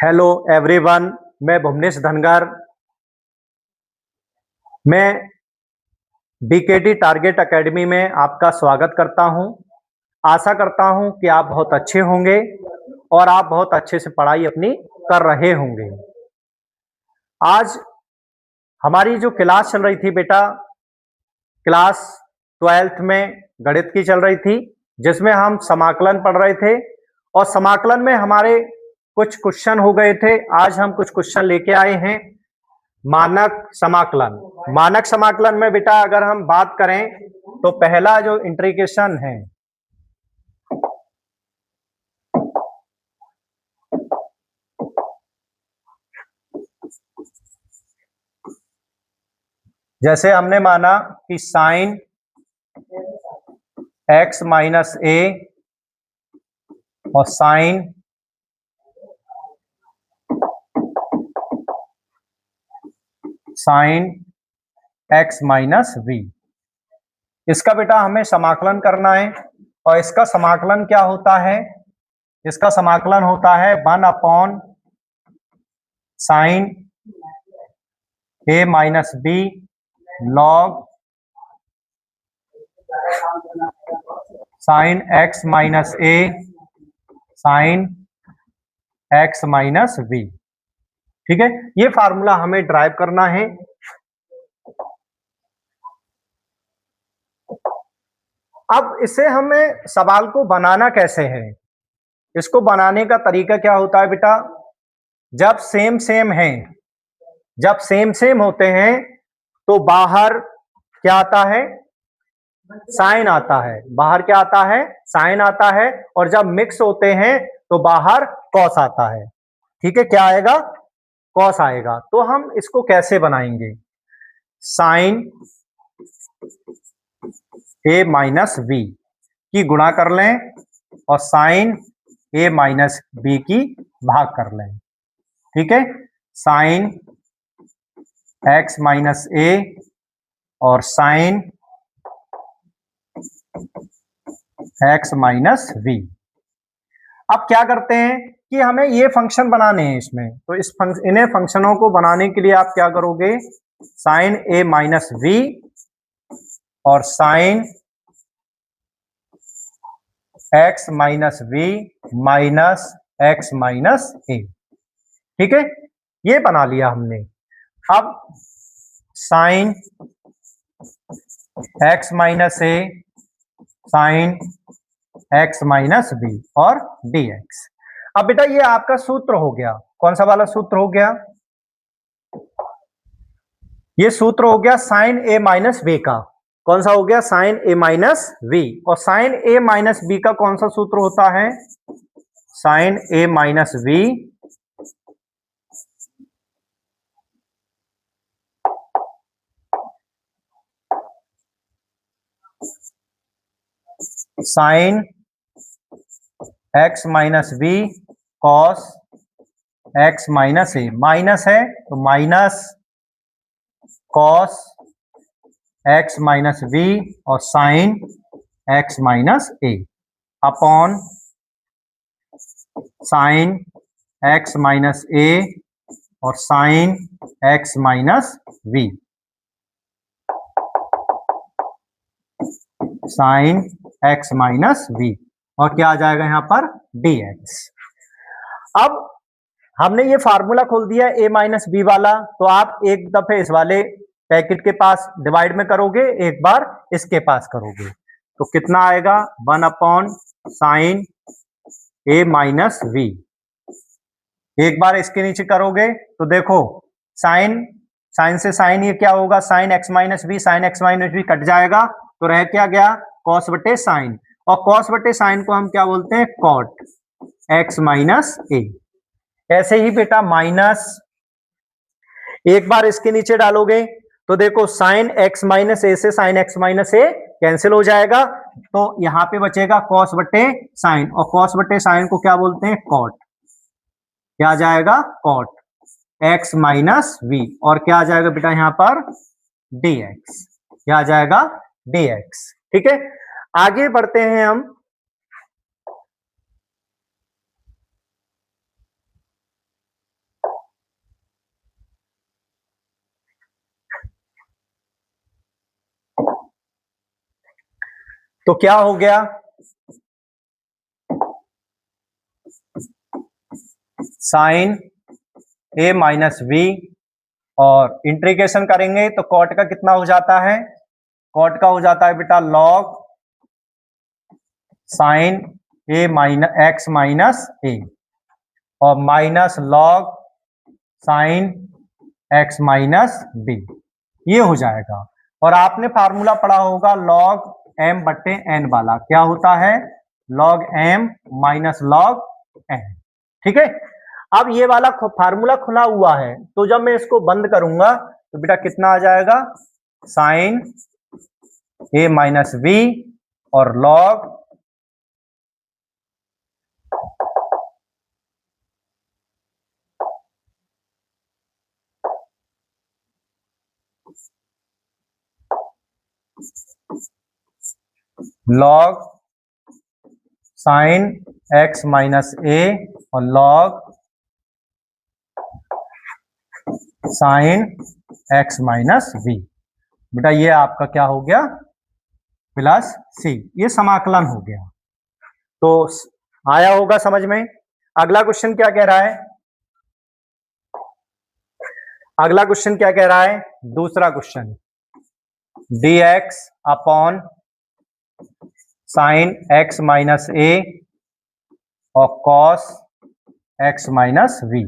Hello everyone, मैं भुवनेश धनगर। मैं BKT target academy में आपका स्वागत करता हूं। आशा करता हूं कि आप बहुत अच्छे होंगे और आप बहुत अच्छे से पढ़ाई अपनी कर रहे होंगे। आज हमारी जो क्लास चल रही थी बेटा, क्लास 12th में गणित की चल रही थी, जिसमें हम समाकलन पढ़ रहे थे और समाकलन में हमारे कुछ क्वेश्चन हो गए थे। आज हम कुछ क्वेश्चन लेके आए हैं। मानक समाकलन। मानक समाकलन में बेटा अगर हम बात करें तो पहला जो इंटीग्रेशन है, जैसे हमने माना कि साइन x माइनस ए और साइन x माइनस v, इसका बेटा हमें समाकलन करना है। और इसका समाकलन क्या होता है? इसका समाकलन होता है 1 upon sine a minus b log sine x minus A sine x minus v। ठीक है, ये फार्मूला हमें ड्राइव करना है। अब इसे हमें सवाल को बनाना कैसे है? इसको बनाने का तरीका क्या होता है बेटा? जब सेम सेम है, जब सेम सेम होते हैं तो बाहर क्या आता है? साइन आता है। बाहर क्या आता है? साइन आता है। और जब मिक्स होते हैं तो बाहर कॉस आता है। ठीक है, क्या आएगा? कॉस आएगा। तो हम इसको कैसे बनाएंगे? साइन ए माइनस बी की गुणा कर लें और साइन ए माइनस बी की भाग कर लें। ठीक है, साइन एक्स माइनस ए और साइन एक्स माइनस वी। अब क्या करते हैं कि हमें ये फंक्शन बनाने हैं इसमें, तो इन्हें फंक्शनों को बनाने के लिए आप क्या करोगे? साइन ए माइनस वी और sine x minus V minus x minus ए। ठीक है, ये बना लिया हमने। अब साइन एक्स माइनस ए साइन एक्स माइनस बी और डी एक्स। अब बेटा ये आपका सूत्र हो गया। कौन सा वाला सूत्र हो गया? ये सूत्र हो गया साइन ए माइनस बी का। कौन सा हो गया? Sine A minus we. और साइन ए माइनस बी का कौन सा सूत्र होता है? Sine A minus v sine x minus B cos x minus a. Minus है तो minus cos x minus B और साइन एक्स माइनस ए अपॉन साइन एक्स माइनस ए और sine x minus v sine x minus we. और क्या आ जाएगा यहां पर? D x. अब हमने ये फार्मूला खोल दिया ए माइनस बी वाला, तो आप एक दफे इस वाले पैकेट के पास डिवाइड में करोगे, एक बार इसके पास करोगे, तो कितना आएगा? 1 अपॉन साइन ए माइनस वी। एक बार इसके नीचे करोगे तो देखो साइन साइन से साइन ये क्या होगा? Sine x minus b. Sine x minus b cut जाएगा तो रह क्या गया? कॉस बटे साइन। और कॉस बटे साइन को हम क्या बोलते हैं? कॉट एक्स माइनस ए। ऐसे ही बेटा माइनस एक बार इसके नीचे डालोगे तो देखो साइन एक्स माइनस ए से साइन एक्स माइनस ए कैंसिल हो जाएगा, तो यहां पे बचेगा कॉस बटे साइन। और कॉस बटे साइन को क्या बोलते हैं? कॉट। क्या आ जाएगा? Cot x minus we. और क्या आ जाएगा बेटा यहां पर? D x. क्या आ जाएगा? D x. ठीक है, आगे बढ़ते हैं हम। तो क्या हो गया, साइन ए माइनस बी, और इंटीग्रेशन करेंगे तो कॉट का कितना हो जाता है, कॉट का हो जाता है बेटा लॉग साइन ए माइनस एक्स माइनस ए, और minus log sine x minus B, ये हो जाएगा। और आपने फार्मूला पढ़ा होगा लॉग एम बट्टे एन वाला, क्या होता है, log m minus log n. ठीक है, अब ये वाला फार्मूला खुला हुआ है, तो जब मैं इसको बंद करूंगा तो बेटा कितना आ जाएगा, साइन ए माइनस बी और log log sine x minus ए और log sine x minus B. बेटा ये आपका क्या हो गया, प्लस सी, ये समाकलन हो गया। तो आया होगा समझ में। अगला क्वेश्चन क्या कह रहा है, अगला क्वेश्चन क्या कह रहा है, दूसरा question, D x upon sine x minus ए और कॉस एक्स माइनस वी।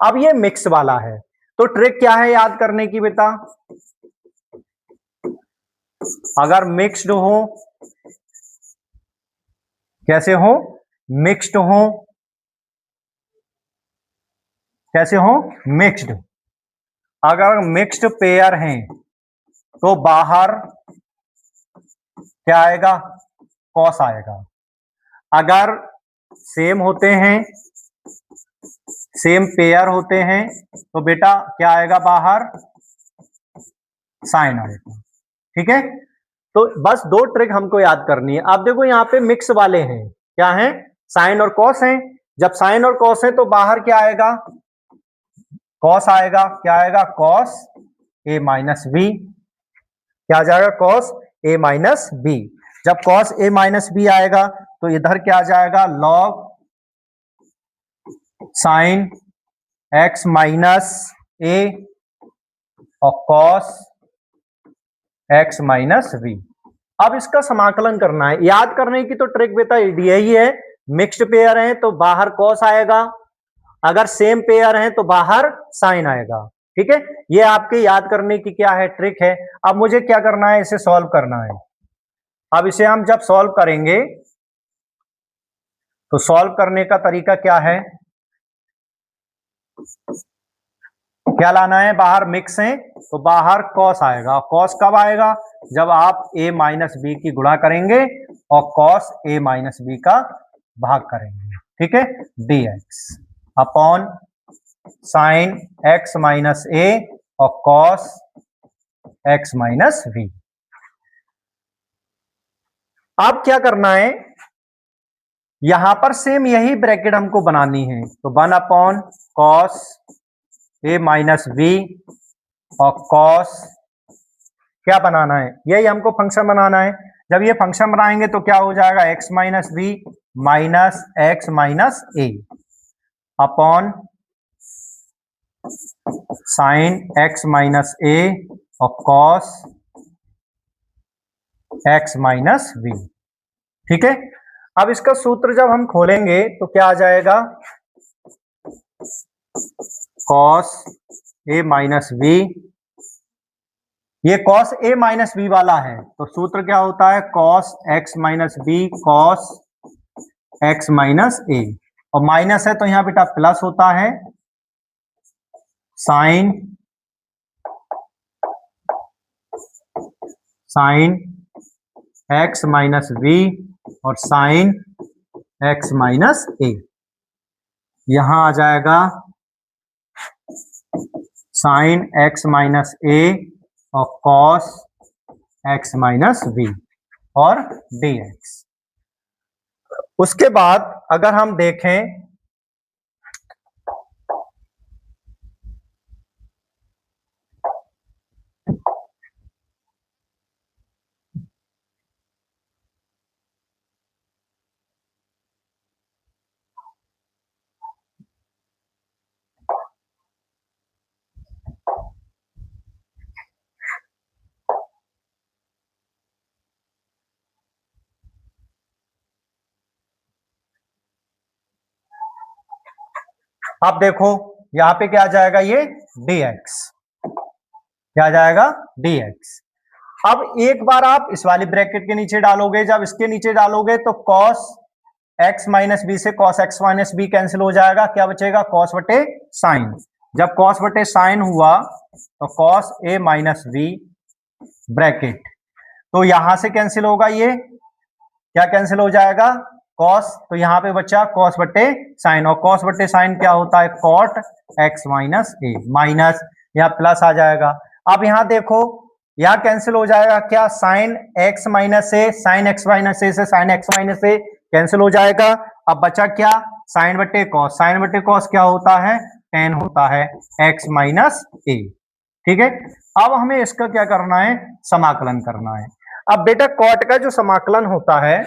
अब ये मिक्स वाला है, तो ट्रिक क्या है याद करने की बेटा, अगर मिक्स्ड हो, कैसे हो, मिक्स्ड हो, कैसे हो, मिक्स्ड, अगर मिक्स्ड पेयर हैं तो बाहर क्या आएगा, कॉस आएगा। अगर सेम होते हैं, सेम पेयर होते हैं तो बेटा क्या आएगा बाहर, साइन आएगा। ठीक है, तो बस दो ट्रिक हमको याद करनी है। अब देखो यहाँ पे मिक्स वाले हैं, क्या हैं, साइन और कॉस हैं। जब साइन और कॉस है तो बाहर क्या आएगा, कॉस आएगा। क्या आएगा, कॉस ए माइनस बी, क्या आ जाएगा, कॉस ए माइनस बी। जब कॉस ए माइनस बी आएगा तो इधर क्या आ जाएगा, लॉग साइन एक्स माइनस ए और कॉस एक्स माइनस बी। अब इसका समाकलन करना है, याद करने की तो ट्रिक बेटा यही है, मिक्स्ड पेयर है तो बाहर कॉस आएगा, अगर सेम पेयर है तो बाहर साइन आएगा। ठीक है, ये आपके याद करने की क्या है, ट्रिक है। अब मुझे क्या करना है, इसे सॉल्व करना है। अब इसे हम जब सॉल्व करेंगे तो सॉल्व करने का तरीका क्या है, क्या लाना है, बाहर मिक्स है तो बाहर कॉस आएगा। कॉस कब आएगा, जब आप a माइनस बी की गुणा करेंगे और कॉस a माइनस बी का भाग करेंगे। ठीक है, dx upon sine x minus ए और कॉस x माइनस बी। अब क्या करना है, यहां पर सेम यही ब्रैकेट हमको बनानी है, तो 1 अपॉन कॉस ए माइनस बी और कॉस, क्या बनाना है, यही हमको फंक्शन बनाना है। जब ये फंक्शन बनाएंगे तो क्या हो जाएगा, X minus B minus x minus ए अपॉन साइन एक्स माइनस ए और कॉस एक्स माइनस बी। ठीक है, अब इसका सूत्र जब हम खोलेंगे तो क्या आ जाएगा, कॉस ए माइनस बी, ये कॉस ए माइनस बी वाला है तो सूत्र क्या होता है, cos x minus B cos x minus ए, और माइनस है तो यहां बेटा प्लस होता है, sine sine x minus B और साइन एक्स माइनस ए, यहां आ जाएगा साइन एक्स माइनस ए और कॉस एक्स माइनस बी और dx। उसके बाद अगर हम देखें अब देखो यहां पे क्या आ जाएगा, ये dx, क्या आ जाएगा dx। अब एक बार आप इस वाली ब्रैकेट के नीचे डालोगे, जब इसके नीचे डालोगे तो cos x माइनस बी से cos x minus b cancel हो जाएगा, क्या बचेगा cos बटे साइन। जब cos बटे साइन हुआ तो cos a minus b bracket, तो यहां से कैंसिल होगा, ये क्या कैंसिल हो जाएगा cos, तो यहां पे बचा cos बटे साइन, और cos बटे साइन क्या होता है cot x minus a, minus या प्लस आ जाएगा। अब यहां देखो यहां कैंसिल हो जाएगा क्या, sign x minus A, sine x minus a से साइन x माइनस ए कैंसिल हो जाएगा। अब बचा क्या, साइन बटे कॉस, साइन बटे कॉस क्या होता है टेन होता है x माइनस ए। ठीक है, अब हमें इसका क्या करना है, समाकलन करना है। अब बेटा कॉट का जो समाकलन होता है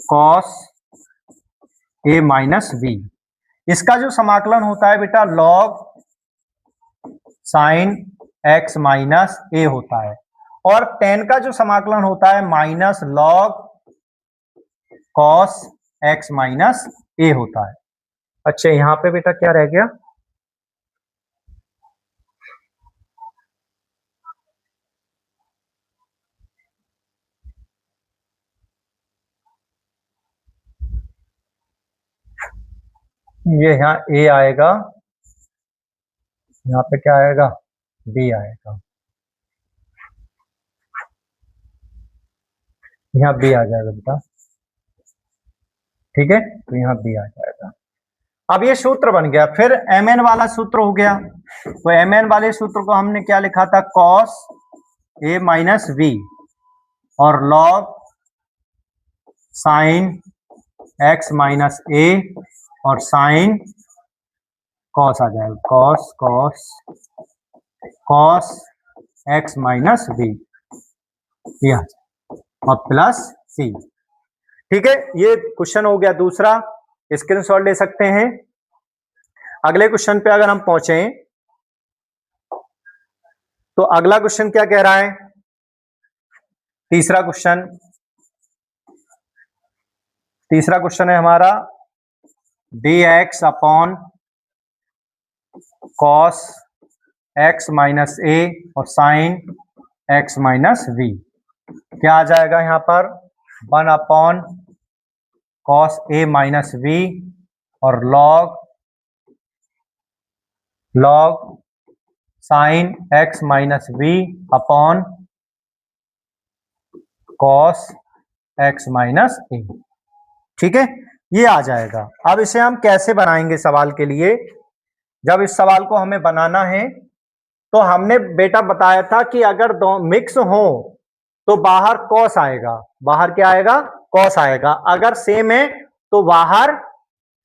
कॉस ए माइनस बी, इसका जो समाकलन होता है बेटा log sine x minus a होता है, और टेन का जो समाकलन होता है minus log cos x minus a होता है। अच्छा यहां पे बेटा क्या रह गया, ये यहाँ a आएगा, यहाँ पे क्या आएगा b आएगा, यहाँ b आ जाएगा बेटा। ठीक है, तो यहाँ b आ जाएगा। अब ये सूत्र बन गया, फिर mn वाला सूत्र हो गया, तो mn वाले सूत्र को हमने क्या लिखा था cos a माइनस बी और log साइन x माइनस ए और साइन कॉस आ जाएगा, cos cos cos x minus B और प्लस सी। ठीक है, ये क्वेश्चन हो गया दूसरा, स्क्रीनशॉट ले सकते हैं। अगले क्वेश्चन पे अगर हम पहुंचे तो अगला क्वेश्चन क्या कह रहा है, तीसरा क्वेश्चन है हमारा dx upon cos x minus ए और साइन x माइनस बी, क्या आ जाएगा यहां पर 1 अपॉन कॉस ए माइनस बी और log sine x minus b upon cos x minus ए। ठीक है, ये आ जाएगा। अब इसे हम कैसे बनाएंगे सवाल के लिए, जब इस सवाल को हमें बनाना है तो हमने बेटा बताया था कि अगर दो मिक्स हो तो बाहर कॉस आएगा, बाहर क्या आएगा कॉस आएगा, अगर सेम है तो बाहर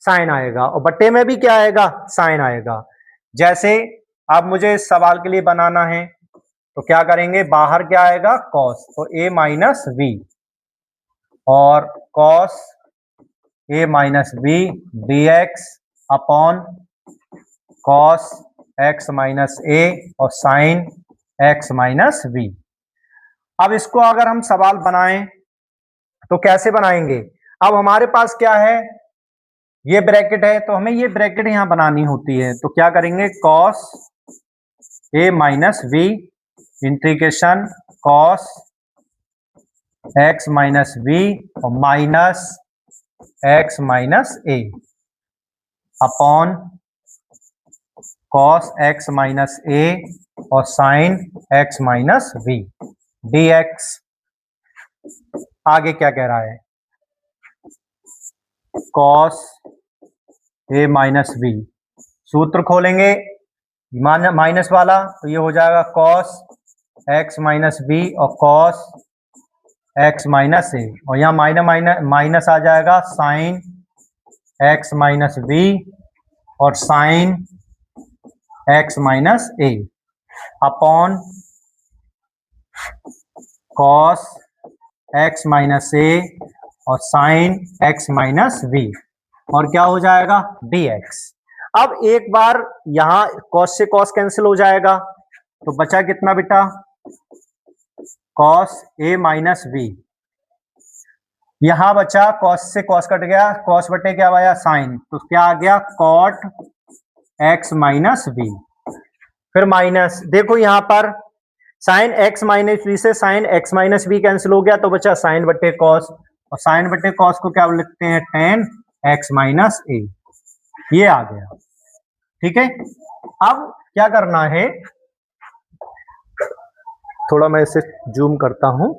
साइन आएगा, और बट्टे में भी क्या आएगा साइन आएगा। जैसे अब मुझे इस सवाल के लिए बनाना है तो क्या करेंगे, बाहर क्या आएगा कॉस, तो a माइनस बी और cos a minus b d x upon cos x minus ए और साइन x माइनस बी। अब इसको अगर हम सवाल बनाएं तो कैसे बनाएंगे, अब हमारे पास क्या है ये ब्रैकेट है, तो हमें ये ब्रैकेट यहां बनानी होती है, तो क्या करेंगे cos a minus b integration cos x minus B और माइनस x माइनस ए अपॉन कॉस x माइनस ए और sine x minus b dx। आगे क्या कह रहा है, कॉस a माइनस बी, सूत्र खोलेंगे माइनस वाला, तो ये हो जाएगा कॉस x माइनस बी और कॉस x माइनस ए, और यहाँ माइनस आ जाएगा साइन x माइनस बी और साइन x माइनस ए अपॉन कॉस x माइनस ए और साइन x माइनस बी, और क्या हो जाएगा dx। अब एक बार यहां कॉस से कॉस कैंसिल हो जाएगा, तो बचा कितना बेटा कॉस a माइनस बी, यहां बचा कॉस से कॉस कट गया, कॉस बटे क्या आया साइन, तो क्या आ गया कॉट एक्स माइनस बी। फिर माइनस, देखो यहां पर साइन एक्स माइनस बी से sine x minus b cancel हो गया, तो बचा साइन बटे कॉस, और साइन बटे कॉस को क्या लिखते हैं टेन एक्स माइनस ए, ये आ गया। ठीक है, अब क्या करना है, थोड़ा मैं इसे जूम करता हूं।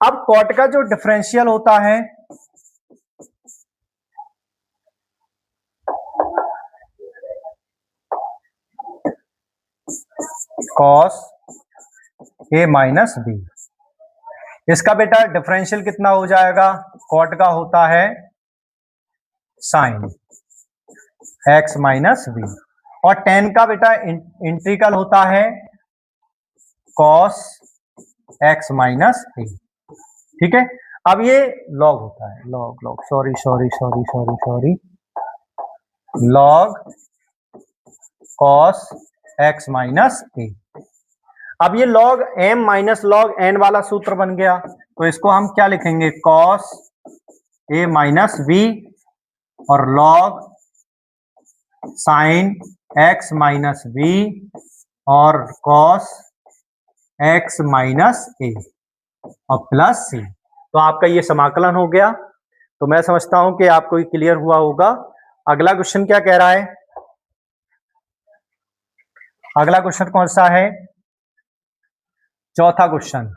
अब कॉट का जो डिफरेंशियल होता है कॉस ए माइनस बी, इसका बेटा डिफरेंशियल कितना हो जाएगा, कॉट का होता है साइन एक्स माइनस बी, और टेन का बेटा इंटीग्रल होता है कॉस एक्स माइनस ए। ठीक है, अब ये लॉग होता है, log sorry sorry sorry sorry sorry log cos x minus a. अब ये log m minus log n वाला सूत्र बन गया, तो इसको हम क्या लिखेंगे कॉस ए माइनस बी और log sine x minus B और कॉस एक्स माइनस ए और प्लस सी। तो आपका ये समाकलन हो गया। तो मैं समझता हूं कि आपको ये क्लियर हुआ होगा। अगला क्वेश्चन क्या कह रहा है, अगला क्वेश्चन कौन सा है, चौथा क्वेश्चन।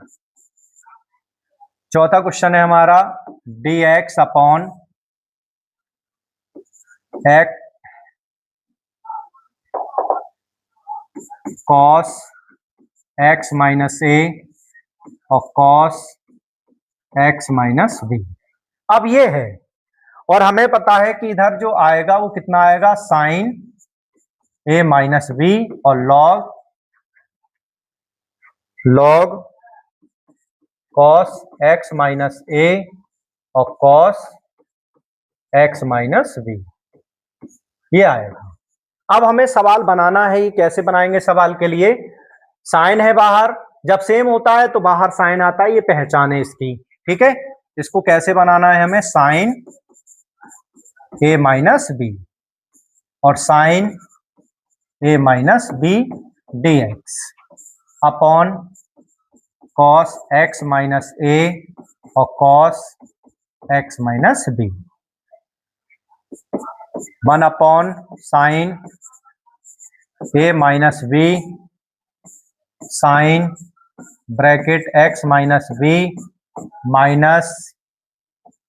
चौथा क्वेश्चन है हमारा d x upon x cos x minus ए और कॉस एक्स माइनस बी। अब ये है, और हमें पता है कि इधर जो आएगा वो कितना आएगा साइन ए माइनस बी और लॉग कॉस एक्स माइनस ए और कॉस एक्स माइनस बी, ये आएगा। अब हमें सवाल बनाना है, ये कैसे बनाएंगे, सवाल के लिए साइन है बाहर, जब सेम होता है तो बाहर साइन आता है, ये पहचान है इसकी। ठीक है, इसको कैसे बनाना है हमें, साइन ए माइनस बी और साइन ए minus b d x upon cos x minus ए और cos x minus b, 1 upon sine A minus b sine bracket x minus B minus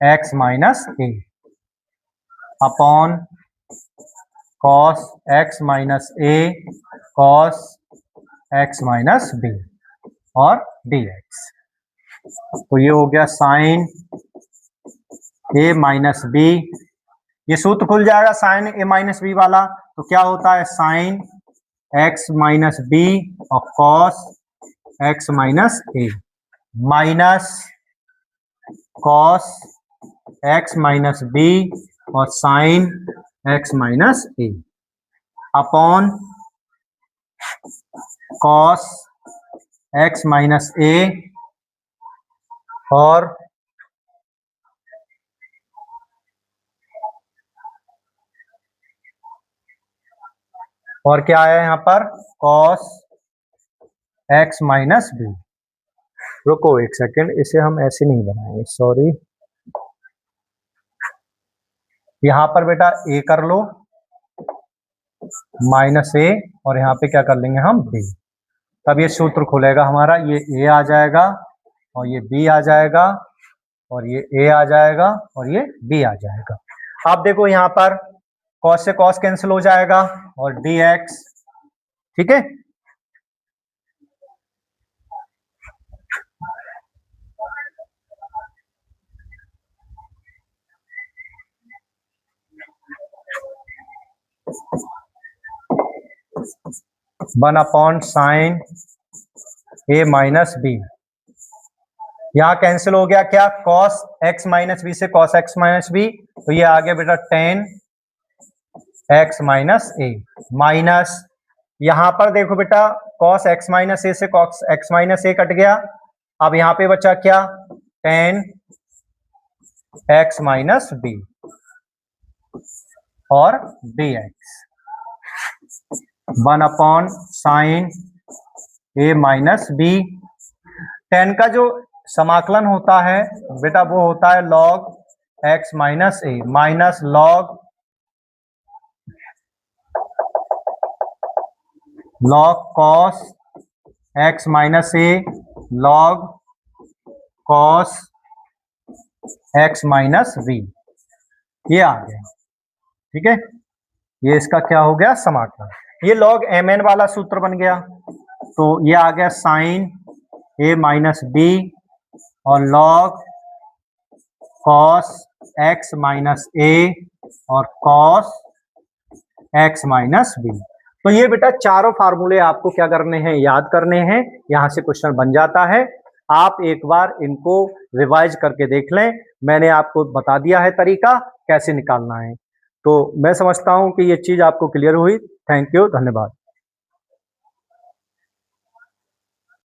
x minus A upon cos x minus a cos x minus B और D x. तो ये हो गया sine ए minus B, ये सूत्र खुल जाएगा sine ए minus B वाला, तो क्या होता है साइन एक्स माइनस बी और cos x minus a minus cos x minus B और साइन एक्स माइनस ए अपॉन कॉस एक्स माइनस ए और क्या आया यहां पर कॉस एक्स माइनस बी। रुको एक सेकेंड, इसे हम ऐसे नहीं बनाएंगे, सॉरी, यहां पर बेटा ए कर लो माइनस ए और यहां पे क्या कर लेंगे हम बी, तब ये सूत्र खुलेगा हमारा, ये ए आ जाएगा और ये बी आ जाएगा और ये ए आ जाएगा और ये बी आ जाएगा। आप देखो यहां पर कॉस से कॉस कैंसिल हो जाएगा और डी एक्स, ठीक है, वन अपॉन साइन ए माइनस बी, यहां कैंसिल हो गया क्या कॉस एक्स माइनस बी से कॉस एक्स माइनस बी, तो ये आ गया बेटा tan x minus a minus, यहां पर देखो बेटा कॉस एक्स माइनस ए से cos x minus a cut गया, अब यहां पे बचा क्या, tan x माइनस बी और dx 1/sin a minus b. tan का जो समाकलन होता है बेटा वो होता है log x minus a minus log cos x minus a log cos x minus B, ये आ गया। ठीक है, ये इसका क्या हो गया, समाकलन। ये log mn वाला सूत्र बन गया, तो ये आ गया sin a माइनस बी और log cos x माइनस ए और cos x माइनस बी। तो ये बेटा चारों फार्मूले आपको क्या करने हैं, याद करने हैं। यहां से क्वेश्चन बन जाता है। आप एक बार इनको रिवाइज करके देख लें, मैंने आपको बता दिया है तरीका कैसे निकालना है। तो मैं समझता हूं कि ये चीज आपको क्लियर हुई। थैंक यू, धन्यवाद।